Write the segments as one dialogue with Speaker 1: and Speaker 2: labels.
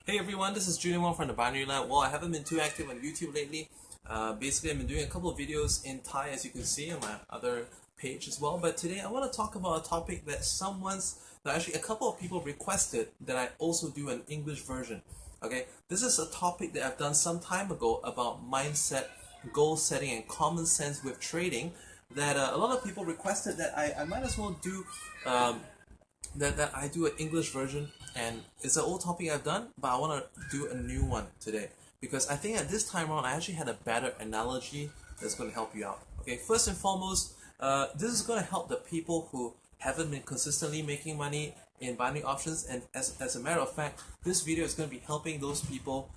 Speaker 1: Hey everyone, this is Julian Wong from the Binary Lab. Well, I haven't been too active on YouTube lately. Basically, I've been doing a couple of videos in Thai, as you can see on my other page as well. But today, I want to talk about a topic that actually a couple of people requested that I also do an English version. Okay, this is a topic that I've done some time ago about mindset, goal setting, and common sense with trading. That a lot of people requested that I might as well do um, that I do an English version, and it's an old topic I've done, but I want to do a new one today because I think at this time around I actually had a better analogy that's going to help you out. Okay, first and foremost, this is going to help the people who haven't been consistently making money in binary options, and as a matter of fact, this video is going to be helping those people.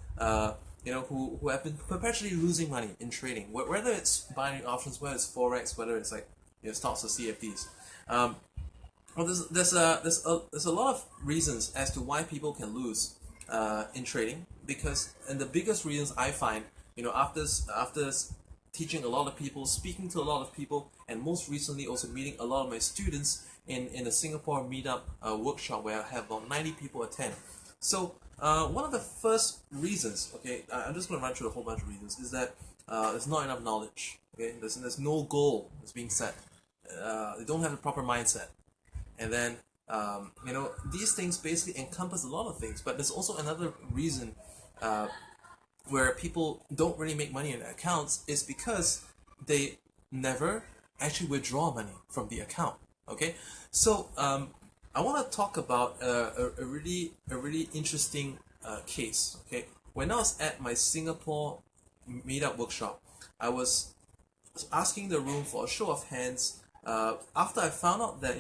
Speaker 1: Who have been perpetually losing money in trading, whether it's binary options, whether it's forex, whether it's like stocks or CFDs. Well, there's a lot of reasons as to why people can lose in trading and the biggest reasons I find, after teaching a lot of people, speaking to a lot of people, and most recently also meeting a lot of my students in a Singapore meetup workshop where I have about 90 people attend. So one of the first reasons, okay, I'm just going to run through a whole bunch of reasons, is that there's not enough knowledge. Okay, there's no goal that's being set. They don't have the proper mindset. And then these things basically encompass a lot of things, but there's also another reason uh, where people don't really make money in their accounts is because they never actually withdraw money from the account. Okay, so I want to talk about a really interesting case. Okay, when I was at my Singapore meetup workshop, I was asking the room for a show of hands after I found out that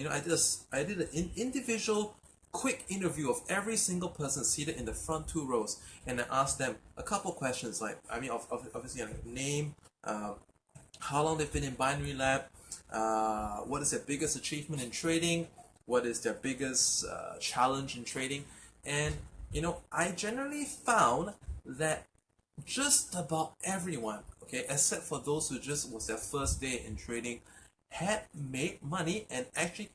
Speaker 1: I did an individual quick interview of every single person seated in the front two rows, and I asked them a couple questions like obviously like name, how long they've been in Binary Lab, what is their biggest achievement in trading, what is their biggest challenge in trading, and I generally found that just about everyone, okay, except for those who just was their first day in trading, had made money and actually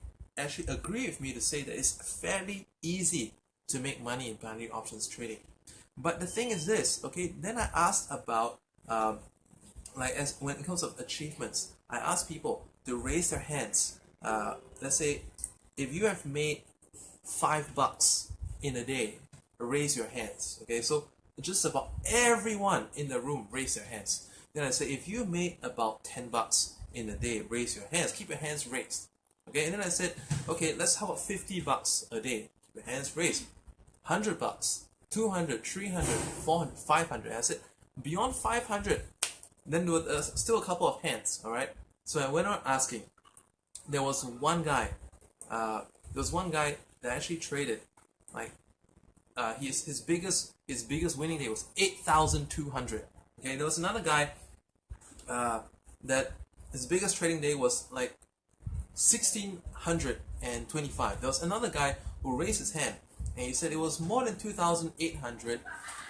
Speaker 1: agree with me to say that it's fairly easy to make money in binary options trading. But the thing is this, okay, then I asked about like as when it comes of achievements, I asked people to raise their hands. Let's say if you have made $5 in a day, raise your hands. Okay, so just about everyone in the room raise their hands. Then I say, if you made about $10 in a day, raise your hands. Keep your hands raised. Okay, and then I said, okay, let's how about $50 a day? Keep your hands raised. $100, 200, 300, 400, 500. I said, beyond 500, then there was still a couple of hands. All right. So I went on asking. There was one guy. That actually traded like his biggest winning day was 8,200. Okay, there was another guy that his biggest trading day was like 1,625. There was another guy who raised his hand and he said it was more than 2,800,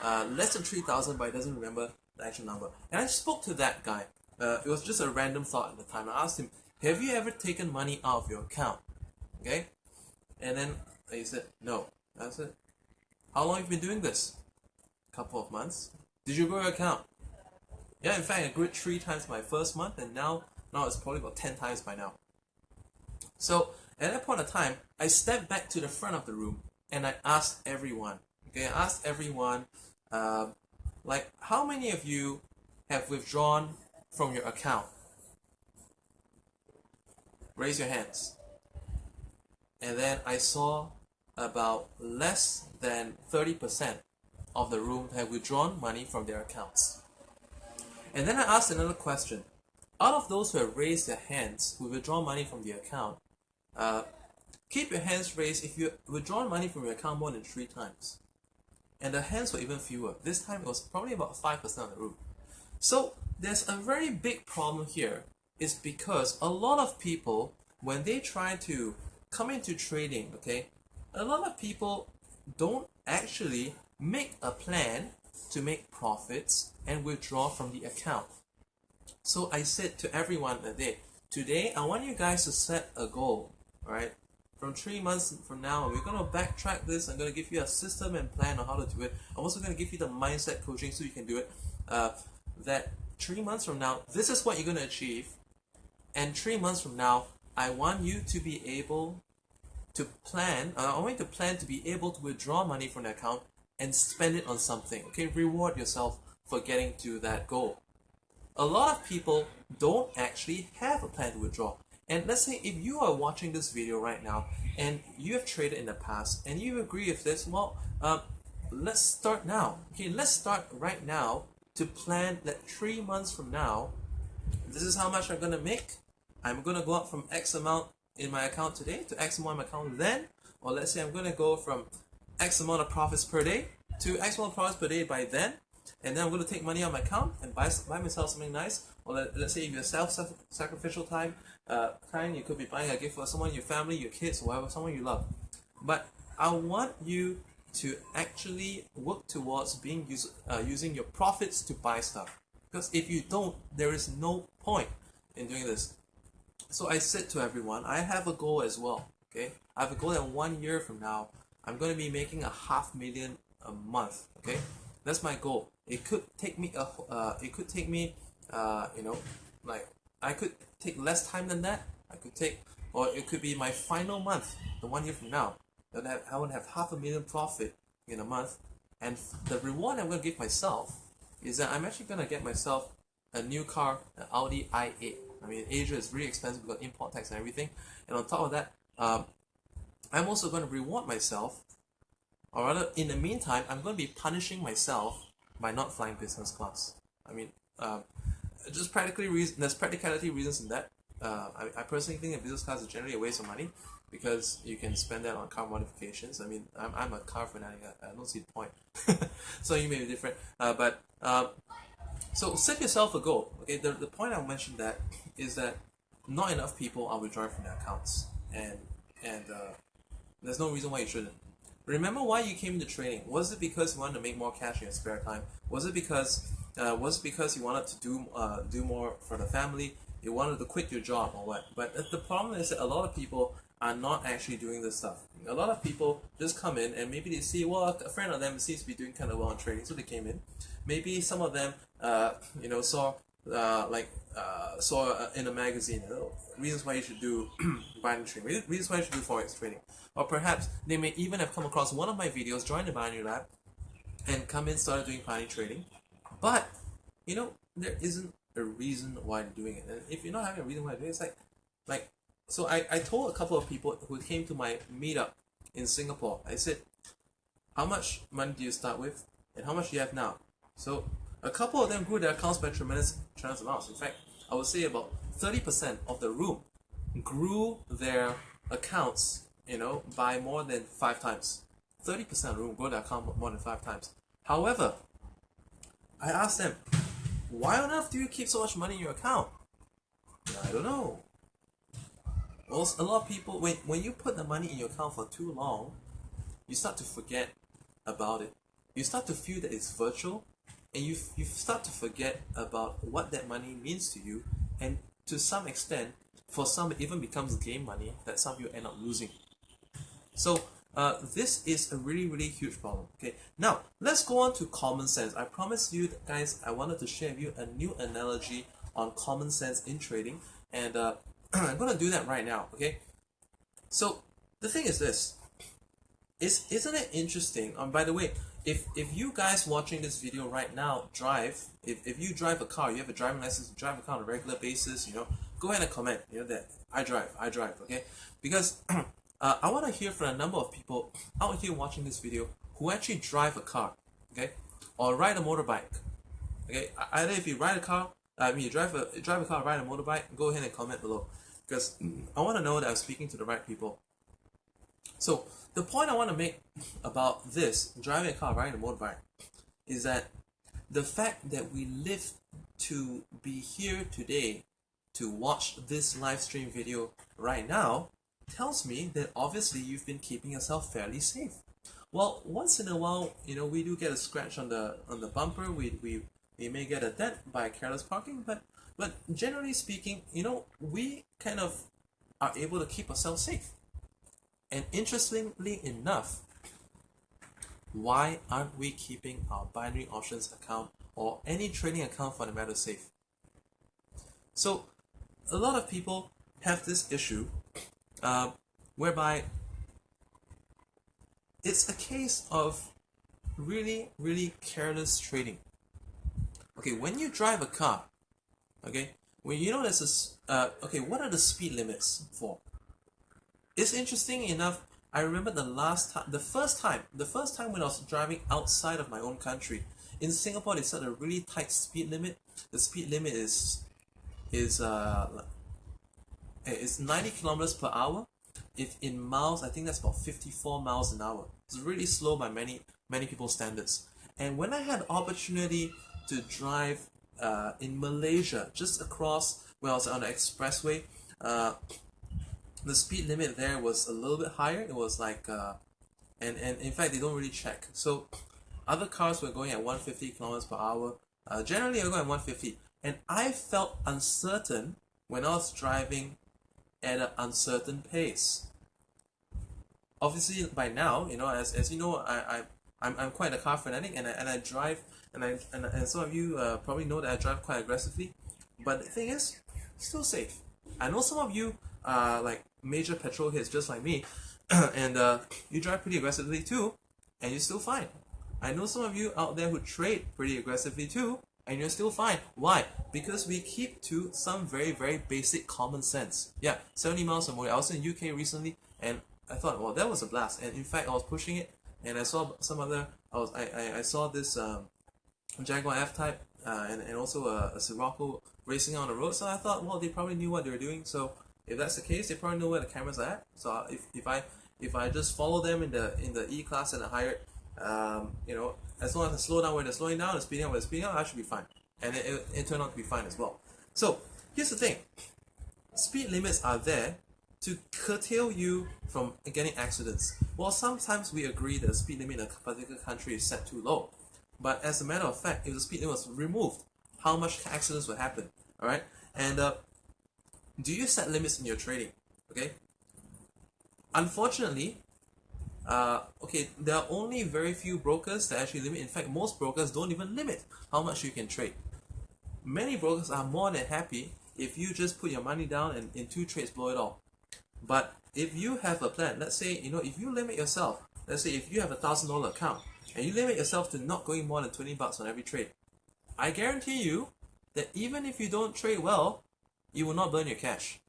Speaker 1: less than 3,000, but he doesn't remember the actual number. And I spoke to that guy. It was just a random thought at the time. I asked him, "Have you ever taken money out of your account?" Okay, and then he said, "No." I said, "How long have you been doing this?" A couple of months. Did you grow your account? Yeah, in fact, I grew it 3 times my first month, and now it's probably about 10 times by now. So at that point of time, I stepped back to the front of the room and I asked everyone. Okay, I asked everyone, like, how many of you have withdrawn from your account? Raise your hands. And then I saw about less than 30% of the room have withdrawn money from their accounts. And then I asked another question. Out of those who have raised their hands, who withdraw money from the account, keep your hands raised if you withdraw money from your account more than 3 times. And the hands were even fewer. This time it was probably about 5% of the room. So there's a very big problem here. Is because a lot of people, when they try to come into trading, okay, a lot of people don't actually make a plan to make profits and withdraw from the account. So I said to everyone today, I want you guys to set a goal, right? from 3 months from now, and we're going to backtrack this. I'm going to give you a system and plan on how to do it. I'm also going to give you the mindset coaching so you can do it. That 3 months from now, this is what you're going to achieve, and 3 months from now, I want you to be able to plan. I want you to plan to be able to withdraw money from the account and spend it on something. Okay, reward yourself for getting to that goal. A lot of people don't actually have a plan to withdraw. And let's say if you are watching this video right now and you have traded in the past and you agree with this, well, let's start now. Okay, let's start right now to plan that 3 months from now, this is how much I'm going to make. I'm going to go up from X amount in my account today to X amount in my account then. Or let's say I'm going to go from X amount of profits per day to X amount of profits per day by then. And then I'm going to take money out of my account and buy myself something nice. Or let's say if you're self-sacrificial kind, you could be buying a gift for someone, your family, your kids, or whatever, someone you love. But I want you to actually work towards using your profits to buy stuff. Because if you don't, there is no point in doing this. So I said to everyone, I have a goal as well. Okay, I have a goal that 1 year from now, I'm going to be making $500,000 a month. Okay, that's my goal. It could take me like I could take less time than that. Or it could be my final month, the 1 year from now. That I would have $500,000 profit in a month, and the reward I'm going to give myself is that I'm actually going to get myself a new car, an Audi i8. I mean, Asia is really expensive because import tax and everything. And on top of that, I'm also going to reward myself, or rather, in the meantime, I'm going to be punishing myself by not flying business class. I mean, just there's practicality reasons in that. I personally think that business class is generally a waste of money because you can spend that on car modifications. I mean, I'm a car fanatic. I don't see the point. So you may be different, so set yourself a goal. Okay, the point I mentioned that is that not enough people are withdrawing from their accounts, and there's no reason why you shouldn't. Remember why you came into trading. Was it because you wanted to make more cash in your spare time? Was it because you wanted to do more for the family? You wanted to quit your job or what? But the problem is that a lot of people are not actually doing this stuff. A lot of people just come in and maybe they see, well, a friend of them seems to be doing kind of well in trading, so they came in. Maybe some of them, saw in a magazine, reasons why you should do binary trading, reasons why you should do forex trading. Or perhaps they may even have come across one of my videos, joined the binary lab, and come in, started doing binary trading. But, there isn't a reason why they're doing it. And if you're not having a reason why they're doing it, it's so I told a couple of people who came to my meetup in Singapore, I said, how much money do you start with and how much do you have now? So a couple of them grew their accounts by tremendous amounts. In fact, I would say about 30% of the room grew their accounts, by more than 5 times. 30% of the room grew their account more than 5 times. However, I asked them, why on earth do you keep so much money in your account? I don't know. Well, a lot of people, when you put the money in your account for too long, you start to forget about it. You start to feel that it's virtual, and you start to forget about what that money means to you, and to some extent, for some it even becomes game money that some of you end up losing. So this is a really, really huge problem. Okay, now let's go on to common sense. I promised you guys I wanted to share with you a new analogy on common sense in trading, and I'm gonna do that right now. Okay, so the thing is this: isn't it interesting? By the way, if you guys watching this video right now if you drive a car, you have a driving license, you drive a car on a regular basis, go ahead and comment, that I drive, okay? Because I want to hear from a number of people out here watching this video who actually drive a car, okay, or ride a motorbike, okay? Either if you ride a car, you drive a car, or ride a motorbike, go ahead and comment below, because I want to know that I'm speaking to the right people. So the point I want to make about this, driving a car, riding a motorbike, is that the fact that we live to be here today to watch this live stream video right now tells me that obviously you've been keeping yourself fairly safe. Well, once in a while, we do get a scratch on the bumper. We may get a dent by careless parking, but generally speaking, we kind of are able to keep ourselves safe. And interestingly enough, why aren't we keeping our binary options account or any trading account for the matter safe? So a lot of people have this issue whereby it's a case of really careless trading. Okay, when you drive a car, okay, when you know there's okay, what are the speed limits for? It's interesting enough. I remember the first time when I was driving outside of my own country. In Singapore, they set a really tight speed limit. The speed limit is 90 kilometers per hour. If in miles, I think that's about 54 miles an hour. It's really slow by many people's standards. And when I had opportunity to drive in Malaysia, just across where I was on the expressway, the speed limit there was a little bit higher. It was like, and in fact, they don't really check. So other cars were going at 150 kilometers per hour. Generally, I go at 150. And I felt uncertain when I was driving at an uncertain pace. Obviously, by now, you know, as you know, I'm quite a car fanatic, and I drive, and some of you probably know that I drive quite aggressively. But the thing is, still safe. I know some of you are like major petrol hits just like me, and you drive pretty aggressively too, and you're still fine. I know some of you out there who trade pretty aggressively too, and you're still fine. Why? Because we keep to some very basic common sense. Yeah, 70 miles per hour. I was in UK recently, and I thought, well, that was a blast. And in fact, I was pushing it, and I saw some other. I saw this Jaguar F-Type and also a Sirocco racing on the road. So I thought, well, they probably knew what they were doing. So if that's the case, they probably know where the cameras are at. So if I just follow them in the E class and the higher, you know, as long as I slow down when they're slowing down and speeding up when they're speeding up, I should be fine. And it turned out to be fine as well. So here's the thing: speed limits are there to curtail you from getting accidents. Well, sometimes we agree that the speed limit in a particular country is set too low. But as a matter of fact, if the speed limit was removed, how much accidents would happen? Alright? And do you set limits in your trading? Okay? Unfortunately, okay, there are only very few brokers that actually limit. In fact, most brokers don't even limit how much you can trade. Many brokers are more than happy if you just put your money down and in 2 trades blow it all. But if you have a plan, let's say, you know, if you limit yourself, let's say if you have $1,000 account and you limit yourself to not going more than 20 bucks on every trade, I guarantee you that even if you don't trade well, you will not burn your cash.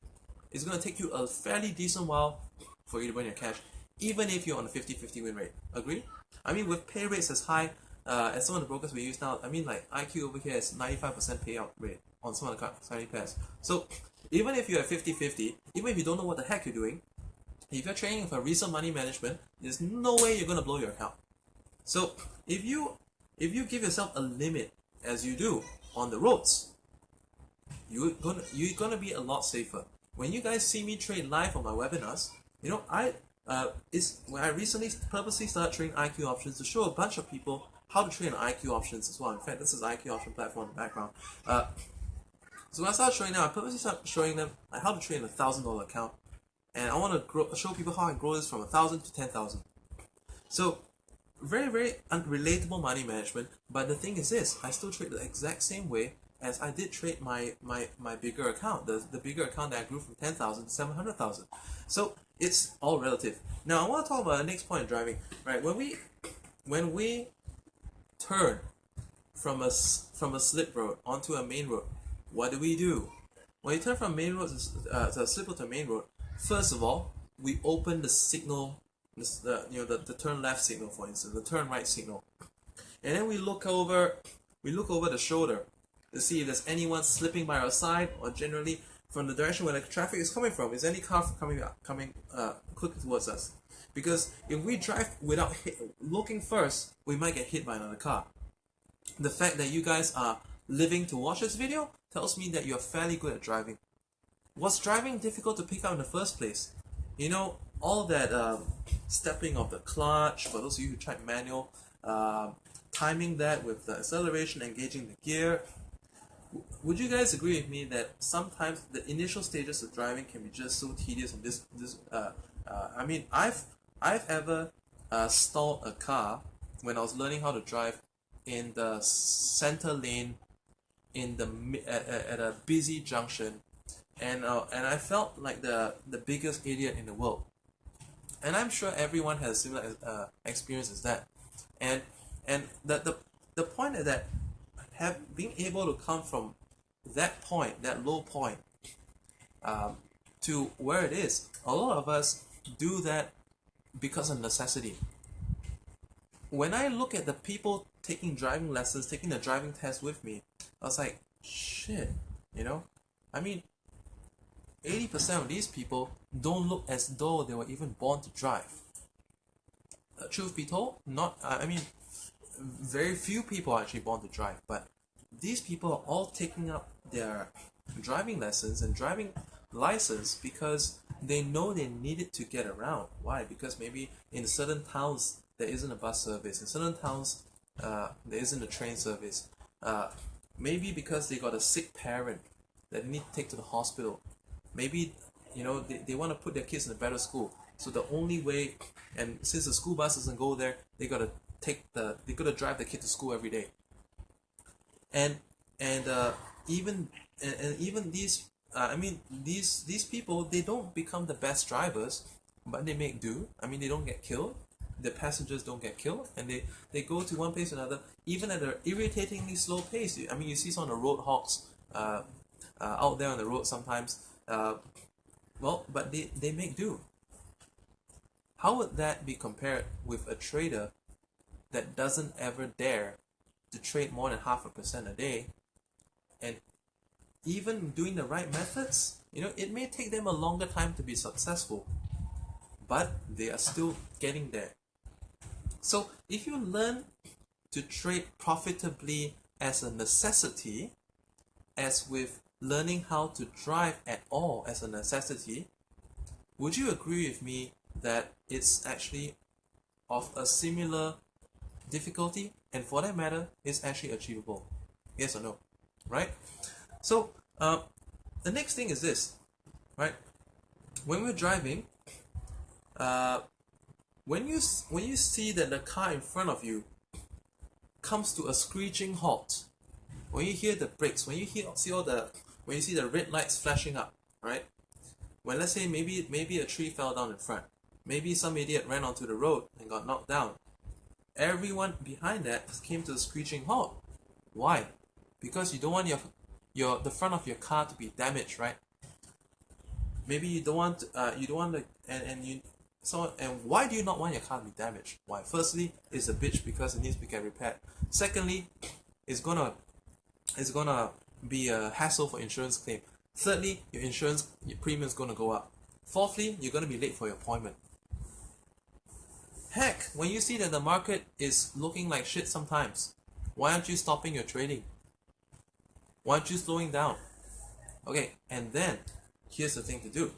Speaker 1: It's going to take you a fairly decent while for you to burn your cash, even if you're on a 50-50 win rate. Agree? I mean, with pay rates as high as some of the brokers we use now, I mean, like IQ over here is 95% payout rate on some of the currency pairs. So even if you're at 50-50, even if you don't know what the heck you're doing, if you're trading for recent money management, there's no way you're going to blow your account. So if you give yourself a limit, as you do on the roads, you're gonna be a lot safer. When you guys see me trade live on my webinars, you know, I recently purposely started trading IQ options to show a bunch of people how to trade on IQ options as well. In fact, this is IQ option platform in the background. So when I started showing them, I purposely started showing them how to trade an $1,000 account, and I want to show people how I grow this from 1,000 to 10,000. So very unrelatable money management. But the thing is this: I still trade the exact same way as I did trade my bigger account, the bigger account that I grew from 10,000 to 700,000. So it's all relative. Now I want to talk about the next point in driving. Right, when we turn from a slip road onto a main road, what do? When you turn from main road to a slip road to a main road, first of all, we open the signal, the turn left signal, for instance, the turn right signal, and then we look over the shoulder to see if there's anyone slipping by our side, or generally from the direction where the traffic is coming from. Is any car coming quickly towards us? Because if we drive without looking first, we might get hit by another car. The fact that you guys are living to watch this video tells me that you're fairly good at driving. Was driving difficult to pick up in the first place? You know, all that stepping of the clutch, for those of you who tried manual, timing that with the acceleration, engaging the gear. Would you guys agree with me that sometimes the initial stages of driving can be just so tedious and I mean, I've ever stalled a car when I was learning how to drive in the center lane in the at a busy junction, and I felt like the biggest idiot in the world. And I'm sure everyone has similar experience as that. And the point is that have being able to come from that point, that low point, to where it is. A lot of us do that because of necessity. When I look at the people taking driving lessons, taking the driving test with me, I was like, shit, you know? I mean, 80% of these people don't look as though they were even born to drive. Truth be told, not, I mean, very few people are actually born to drive, but these people are all taking up their driving lessons and driving license because they know they need it to get around. Why? Because maybe in certain towns there isn't a bus service. In certain towns there isn't a train service. Maybe because they got a sick parent that they need to take to the hospital. Maybe they want to put their kids in a better school. So the only way, and since the school bus doesn't go there, they gotta drive the kid to school every day. And even these these people, they don't become the best drivers, but they make do. I mean, they don't get killed, the passengers don't get killed, and they go to one place to another even at an irritatingly slow pace. I mean, you see some of the road hogs out there on the road sometimes. But they make do. How would that be compared with a trader that doesn't ever dare to trade more than 0.5% a day, and even doing the right methods? It may take them a longer time to be successful, but they are still getting there. So if you learn to trade profitably as a necessity, as with learning how to drive at all as a necessity, would you agree with me that it's actually of a similar difficulty, and for that matter, it's actually achievable? Yes or no? Right? So the next thing is this, right? When we're driving, when you see that the car in front of you comes to a screeching halt, when you hear the brakes, when you see the red lights flashing up, right? When, let's say, maybe a tree fell down in front, maybe some idiot ran onto the road and got knocked down, everyone behind that came to a screeching halt. Why? Because you don't want the front of your car to be damaged, right? Maybe you don't want and why do you not want your car to be damaged? Why? Firstly, it's a bitch because it needs to get repaired. Secondly, it's gonna be a hassle for insurance claim. Thirdly, your premium is gonna go up. Fourthly, you're gonna be late for your appointment. Heck, when you see that the market is looking like shit sometimes, why aren't you stopping your trading? Why aren't you slowing down? Okay, and then here's the thing to do.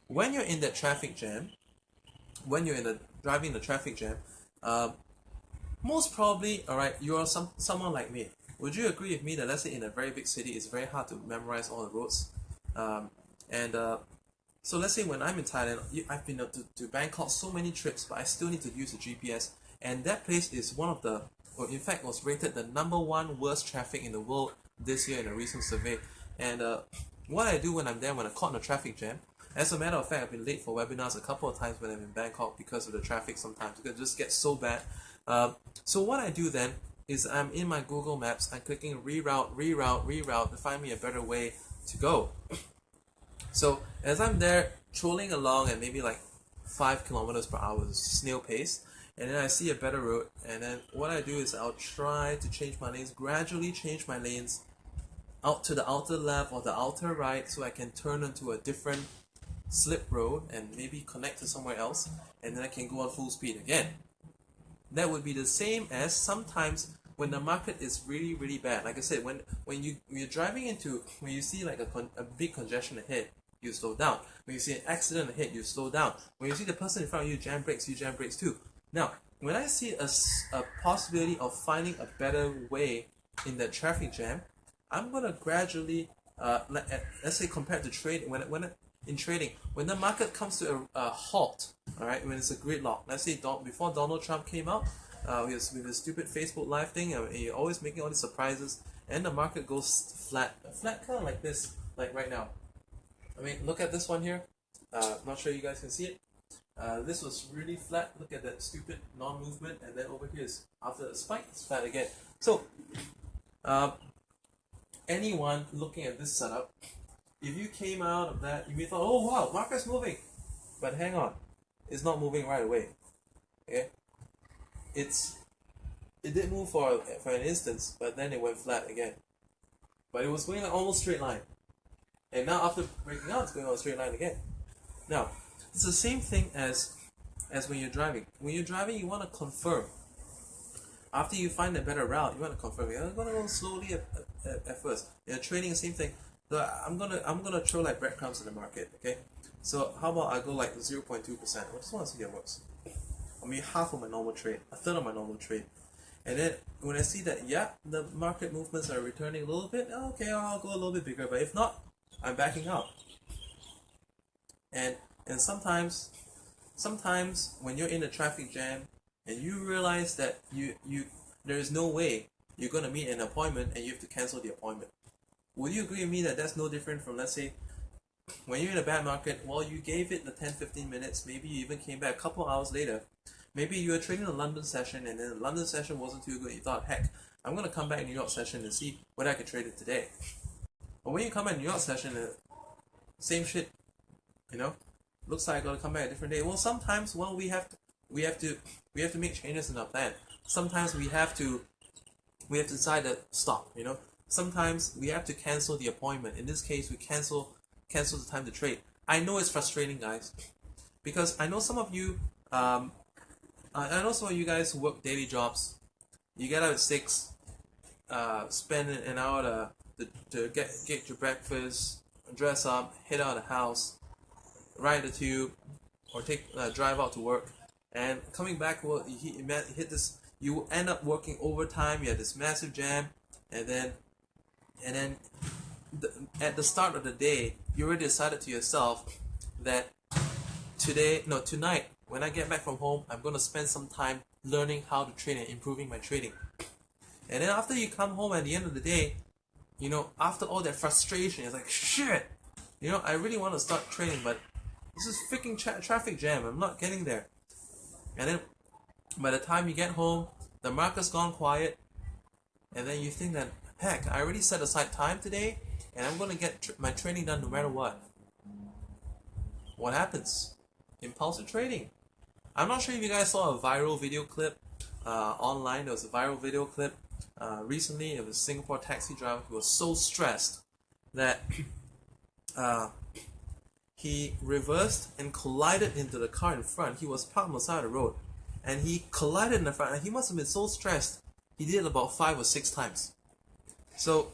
Speaker 1: When you're in that traffic jam, when you're driving the traffic jam, most probably, alright, you are someone like me. Would you agree with me that, let's say, in a very big city, it's very hard to memorize all the roads? So let's say when I'm in Thailand, I've been to Bangkok so many trips, but I still need to use the GPS. And that place is one of the, or in fact was rated the #1 worst traffic in the world this year in a recent survey. And what I do when I'm there, when I'm caught in a traffic jam, as a matter of fact, I've been late for webinars a couple of times when I'm in Bangkok because of the traffic sometimes. It just gets so bad. So what I do then is I'm in my Google Maps, I'm clicking reroute to find me a better way to go. So as I'm there trolling along at maybe like 5 kilometers per hour, snail pace, and then I see a better road, and then what I do is I'll try to change my lanes, gradually change my lanes out to the outer left or the outer right, so I can turn into a different slip road and maybe connect to somewhere else, and then I can go on full speed again. That would be the same as sometimes when the market is really, really bad. Like I said, when you're driving when you see like a big congestion ahead, you slow down. When you see an accident ahead, you slow down. When you see the person in front of you jam brakes, you jam brakes too. Now, when I see a possibility of finding a better way in that traffic jam, I'm gonna gradually, let's say compared to trade, in trading. When the market comes to a halt, all right, when it's a gridlock, let's say before Donald Trump came out, with his stupid Facebook Live thing, he always making all these surprises, and the market goes flat kind of like this, like right now. I mean, look at this one here. Not sure you guys can see it. This was really flat. Look at that stupid non-movement, and then over here is after the spike, it's flat again. So, anyone looking at this setup, if you came out of that, you may thought, oh wow, market's moving, but hang on, it's not moving right away. Okay, it did move for an instance, but then it went flat again. But it was going like almost straight line, and now after breaking out, it's going on a straight line again. Now, it's the same thing as when you're driving. When you're driving, you want to confirm. After you find a better route, you want to confirm. You're going to go slowly at first. You're trading the same thing. So I'm gonna throw like breadcrumbs in the market. Okay. So how about I go like 0.2%? I just want to see how it works. I mean half of my normal trade, a third of my normal trade, and then when I see that the market movements are returning a little bit, okay, I'll go a little bit bigger. But if not, I'm backing out. And sometimes when you're in a traffic jam and you realize that there is no way you're gonna meet an appointment and you have to cancel the appointment. Would you agree with me that that's no different from, let's say, when you're in a bad market, well, you gave it the 10-15 minutes, maybe you even came back a couple hours later, maybe you were trading a London session and then the London session wasn't too good, you thought, heck, I'm gonna come back New York session and see whether I can trade it today. But when you come back New York session, same shit, looks like I gotta come back a different day. Well, sometimes we have to make changes in our plan. Sometimes we have to decide to stop. Sometimes we have to cancel the appointment. In this case, we cancel the time to trade. I know it's frustrating, guys, because I know some of you guys who work daily jobs. You get out at 6, spend an hour to get your breakfast, dress up, head out of the house, ride the tube, or drive out to work, and coming back, well, hit this. You end up working overtime. You have this massive jam, and then at the start of the day, you already decided to yourself that tonight, when I get back from home, I'm going to spend some time learning how to trade and improving my trading. And then after you come home at the end of the day, after all that frustration, it's like, shit, I really want to start trading, but this is freaking traffic jam. I'm not getting there. And then by the time you get home, the market's gone quiet, and then you think that, heck, I already set aside time today, and I'm going to get my trading done no matter what. What happens? Impulsive trading. I'm not sure if you guys saw a viral video clip online. There was a viral video clip recently. It was a Singapore taxi driver who was so stressed that he reversed and collided into the car in front. He was parked on the side of the road, and he collided in the front, and he must have been so stressed, he did it about 5 or 6 times. So,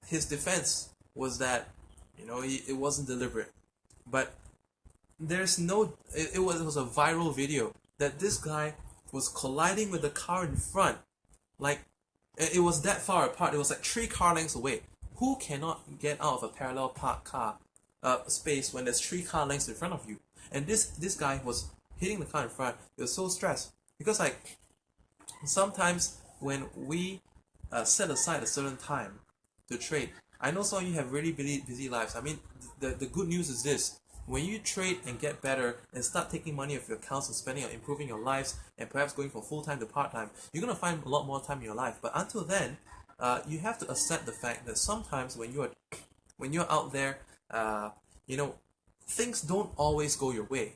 Speaker 1: his defense was that, it wasn't deliberate. But there's no, it was a viral video that this guy was colliding with the car in front. Like, it was that far apart. It was like 3 car lengths away. Who cannot get out of a parallel parked car space when there's 3 car lengths in front of you? And this guy was hitting the car in front. He was so stressed because, like, sometimes when we set aside a certain time to trade, I know some of you have really busy lives. I mean, the good news is this: when you trade and get better and start taking money off your accounts and spending on improving your lives and perhaps going from full-time to part-time, you're gonna find a lot more time in your life. But until then, you have to accept the fact that sometimes when you're out there, things don't always go your way.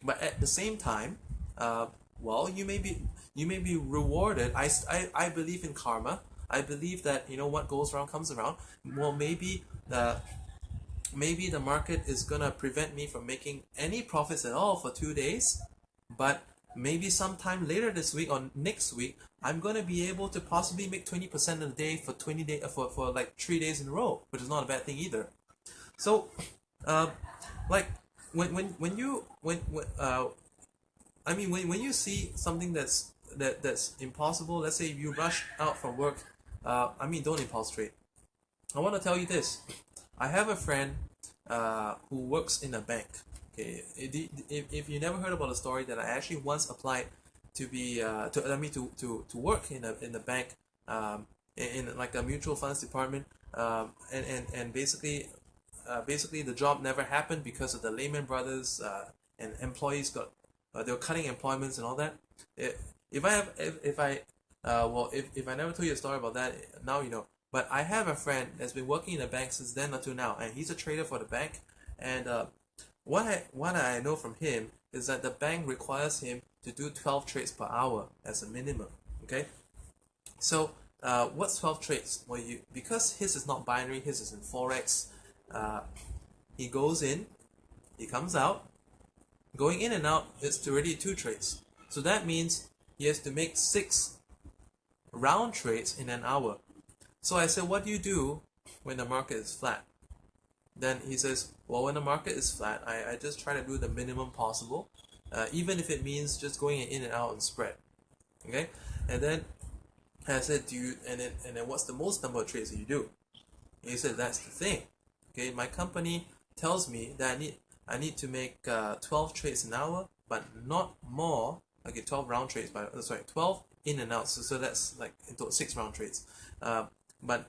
Speaker 1: But at the same time, you may be rewarded. I believe in karma. I believe that what goes around comes around. Well, maybe the market is gonna prevent me from making any profits at all for 2 days, but maybe sometime later this week or next week, I'm gonna be able to possibly make 20% of the day for 20 days for like 3 days in a row, which is not a bad thing either. So, like when you see something that's impossible, let's say you rush out from work, don't impulse trade. I want to tell you this. I have a friend who works in a bank. Okay, if you never heard about the story, that I actually once applied to be to work in a bank, in like a mutual funds department, and basically the job never happened because of the Lehman Brothers, and employees got they were cutting employments and all that. If I have if I well if I never told you a story about that, now you know. But I have a friend that's been working in a bank since then until now, and he's a trader for the bank. And what I know from him is that the bank requires him to do 12 trades per hour as a minimum. Okay, so what's 12 trades? Well, because his is not binary, his is in forex. He goes in, he comes out. Going in and out is already 2 trades. So that means he has to make 6 round trades in an hour. So I said, what do you do when the market is flat? Then he says, well, when the market is flat, I just try to do the minimum possible, even if it means just going in and out and spread. Okay, and then I said, and then what's the most number of trades that you do? And he said, that's the thing. Okay, my company tells me that I need to make 12 trades an hour, but not more. Okay, 12 round trades, but 12 in and out. So that's like in total 6 round trades. But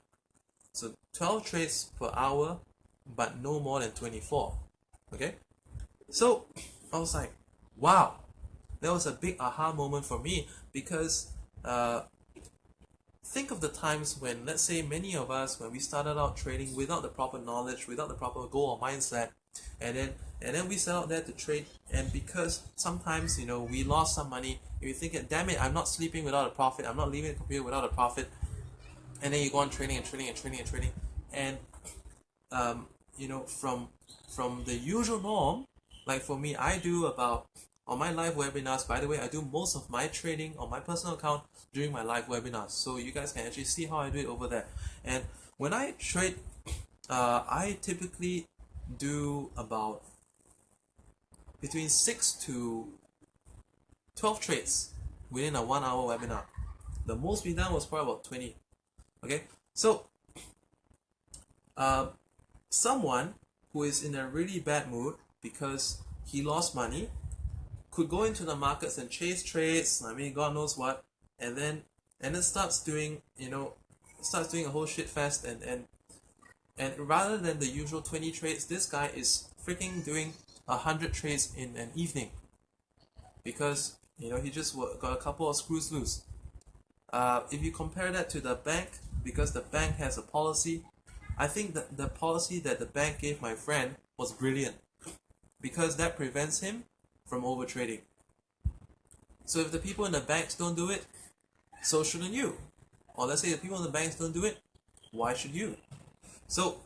Speaker 1: so 12 trades per hour, but no more than 24. Okay, so I was like, wow, that was a big aha moment for me, because think of the times when, let's say, many of us, when we started out trading without the proper knowledge, without the proper goal or mindset, and then we set out there to trade, and because sometimes we lost some money, and we think, damn it, I'm not sleeping without a profit, I'm not leaving the computer without a profit, and then you go on trading and trading and trading and trading, and from the usual norm, like for me, I do about, on my live webinars, by the way, I do most of my trading on my personal account during my live webinars, so you guys can actually see how I do it over there. And when I trade, I typically do about between 6 to 12 trades within a 1 hour webinar. The most we done was probably about 20. Okay, so someone who is in a really bad mood because he lost money could go into the markets and chase trades, I mean, God knows what, and then starts doing a whole shit fest, and rather than the usual 20 trades, this guy is freaking doing 100 trades in an evening, because he just got a couple of screws loose. If you compare that to the bank, because the bank has a policy, I think that the policy that the bank gave my friend was brilliant, because that prevents him from overtrading. So if the people in the banks don't do it, so shouldn't you? Or let's say the people in the banks don't do it, why should you? So,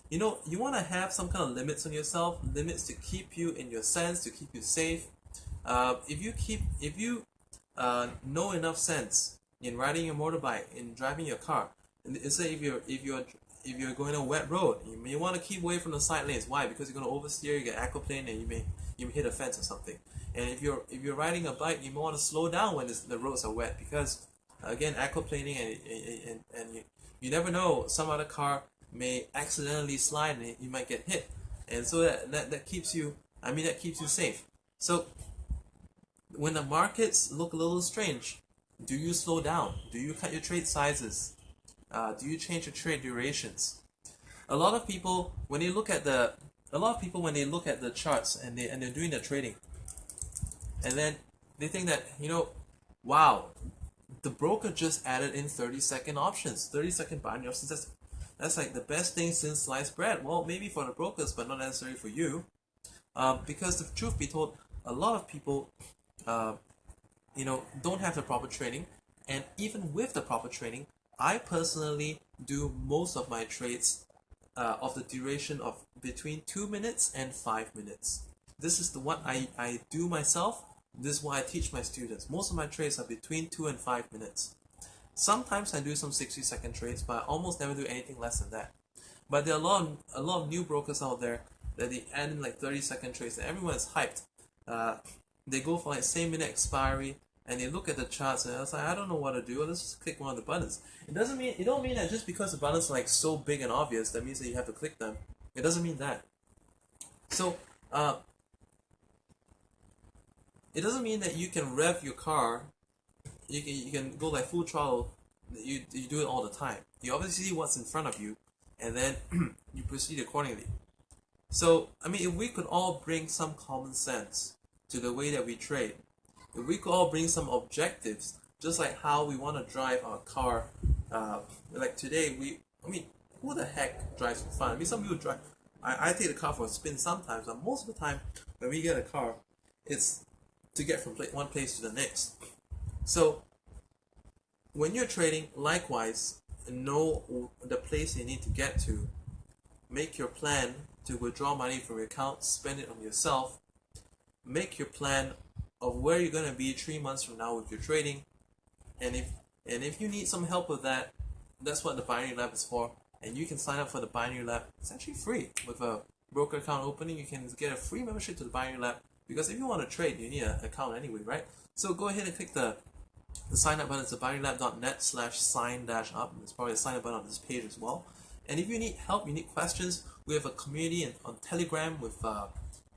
Speaker 1: you want to have some kind of limits on yourself, limits to keep you in your sense, to keep you safe. If you know enough sense in riding your motorbike, in driving your car, and say if you're going on a wet road, you may want to keep away from the side lanes. Why? Because you're going to oversteer, you get aquaplane, and you may hit a fence or something. And if you're riding a bike, you may want to slow down when the roads are wet, because again, aquaplaning, and you never know, some other car may accidentally slide and you might get hit, and so that keeps you safe. So when the markets look a little strange, do you slow down? Do you cut your trade sizes? Do you change your trade durations? A lot of people when they look at the charts and they're doing their trading, and then they think that wow, the broker just added in 30-second options, 30-second binary options. That's like the best thing since sliced bread. Well, maybe for the brokers, but not necessarily for you, because the truth be told, a lot of people don't have the proper training, and even with the proper training, I personally do most of my trades of the duration of between 2 minutes and 5 minutes. This is what I do myself. This is what I teach my students. Most of my trades are between 2 and 5 minutes. Sometimes I do some 60-second trades, but I almost never do anything less than that. But there are a lot of new brokers out there that they add in like 30-second trades, and everyone is hyped. They go for like same minute expiry, and they look at the charts and it's like, I don't know what to do. Let's just click one of the buttons. It don't mean that just because the buttons are like so big and obvious that means that you have to click them. It doesn't mean that. So it doesn't mean that you can rev your car. You can go like full throttle. You do it all the time. You obviously see what's in front of you, and then you proceed accordingly. So I mean, if we could all bring some common sense to the way that we trade, if we could all bring some objectives, just like how we want to drive our car, like today who the heck drives for fun? I mean, some people drive. I take the car for a spin sometimes, but most of the time when we get a car, it's to get from one place to the next. So when you're trading, likewise, know the place you need to get to. Make your plan to withdraw money from your account, spend it on yourself. Make your plan of where you're going to be 3 months from now with your trading. And if you need some help with that, that's what the Binary Lab is for. And you can sign up for the Binary Lab. It's actually free. With a broker account opening, you can get a free membership to the Binary Lab. Because if you want to trade, you need an account anyway, right? So go ahead and click the sign up button. It's binarylab.net/sign-up. There's probably a sign up button on this page as well. And if you need help, you need questions, we have a community on Telegram with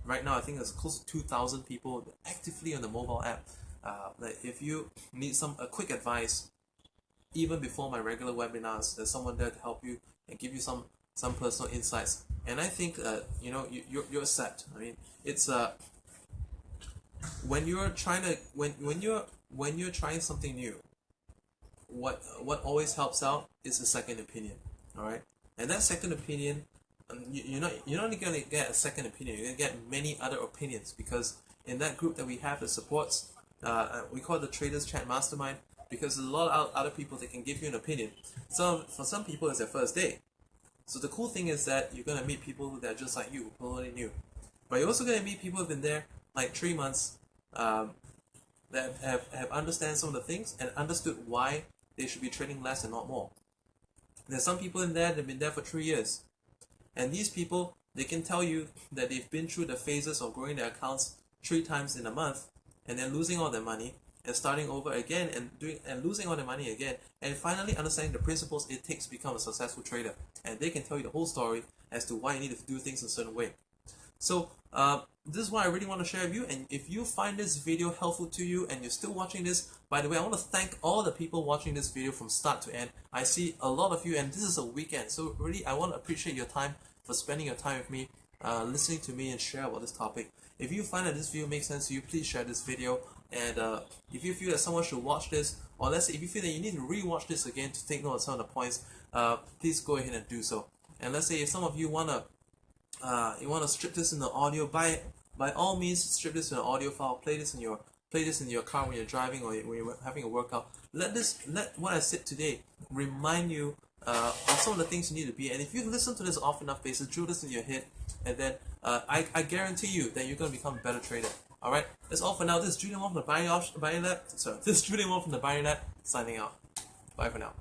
Speaker 1: right now I think there's close to 2,000 people actively on the mobile app. That if you need a quick advice, even before my regular webinars, there's someone there to help you and give you some personal insights. And I think you're set. I mean, it's when you're trying something new, what always helps out is a second opinion. All right, and that second opinion, you're not only going to get a second opinion, you're going to get many other opinions, because in that group that we have that supports, we call it the Traders Chat Mastermind, because there's a lot of other people that can give you an opinion. So for some people, it's their first day. So the cool thing is that you're going to meet people that are just like you, totally new. But you're also going to meet people who've been there like 3 months, that have understand some of the things and understood why they should be trading less and not more. There's some people in there that have been there for 3 years. And these people, they can tell you that they've been through the phases of growing their accounts 3 times in a month, and then losing all their money, and starting over again, and losing all their money again, and finally understanding the principles it takes to become a successful trader. And they can tell you the whole story as to why you need to do things in a certain way. So this is what I really want to share with you. And if you find this video helpful to you and you're still watching this, by the way, I want to thank all the people watching this video from start to end. I see a lot of you, and this is a weekend, so really I want to appreciate your time, for spending your time with me, listening to me and share about this topic. If you find that this video makes sense to you, please share this video. And if you feel that someone should watch this, or let's say if you feel that you need to re-watch this again to take note of some of the points, please go ahead and do so. And let's say if some of you wanna strip this in the audio, by all means strip this in an audio file, play this in your car when you're driving or when you're having a workout. Let what I said today remind you of some of the things you need to be. And if you listen to this off enough basis, drill this in your head, and then I guarantee you that you're going to become a better trader. Alright, that's all for now. This is Julian Wong from the Binary Lab. This is Julian Wong from the Binary Lab, signing out. Bye for now.